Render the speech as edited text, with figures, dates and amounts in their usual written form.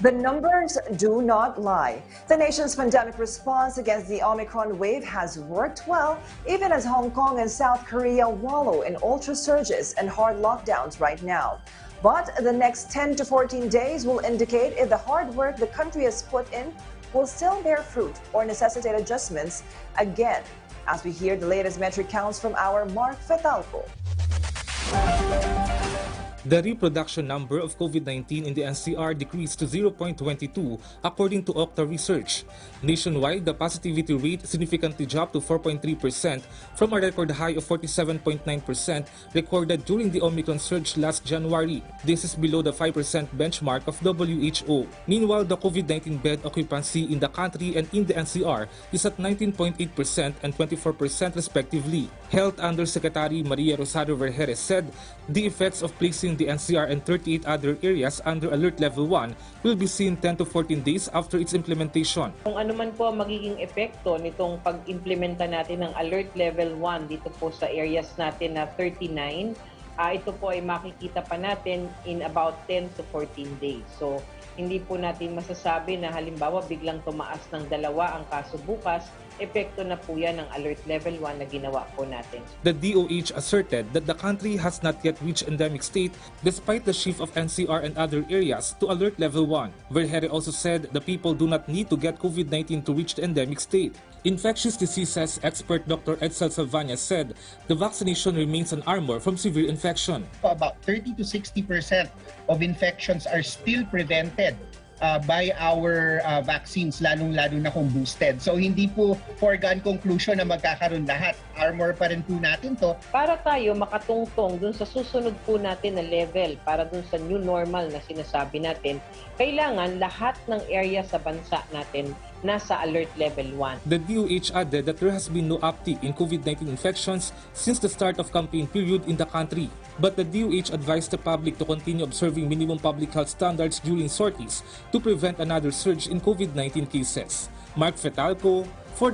The numbers do not lie. The nation's pandemic response against the Omicron wave has worked well, even as Hong Kong and South Korea wallow in ultra surges and hard lockdowns right now. But the next 10 to 14 days will indicate if the hard work the country has put in will still bear fruit or necessitate adjustments again, as we hear the latest metric counts from our Mark Fetalco. The reproduction number of COVID-19 in the NCR decreased to 0.22 according to OCTA research. Nationwide, the positivity rate significantly dropped to 4.3% from a record high of 47.9% recorded during the Omicron surge last January. This is below the 5% benchmark of WHO. Meanwhile, the COVID-19 bed occupancy in the country and in the NCR is at 19.8% and 24% respectively. Health Undersecretary Maria Rosario Vergeres said the effects of placing the NCR and 38 other areas under Alert Level 1 will be seen 10 to 14 days after its implementation. Kung ano man po magiging epekto nitong pag-implementa natin ng Alert Level 1 dito po sa areas natin na 39, ito po ay makikita pa natin in about 10 to 14 days. So, hindi po natin masasabi na halimbawa biglang tumaas ng 2 ang kaso bukas, epekto na po yan ng Alert Level 1 na ginawa po natin. The DOH asserted that the country has not yet reached endemic state despite the shift of NCR and other areas to Alert Level 1. Vergeres also said the people do not need to get COVID-19 to reach the endemic state. Infectious diseases expert Dr. Edsel Salvania said the vaccination remains an armor from severe infection. About 30 to 60% of infections are still prevented by our vaccines, lalong-lalo na kung boosted. So hindi po foregone conclusion na magkakaroon lahat. Armor pa rin po natin to. Para tayo makatungtong dun sa susunod po natin na level, para dun sa new normal na sinasabi natin, kailangan lahat ng area sa bansa natin nasa Alert Level 1. The DOH added that there has been no uptick in COVID-19 infections since the start of campaign period in the country. But the DOH advised the public to continue observing minimum public health standards during sorties to prevent another surge in COVID-19 cases. Mark Fetalco,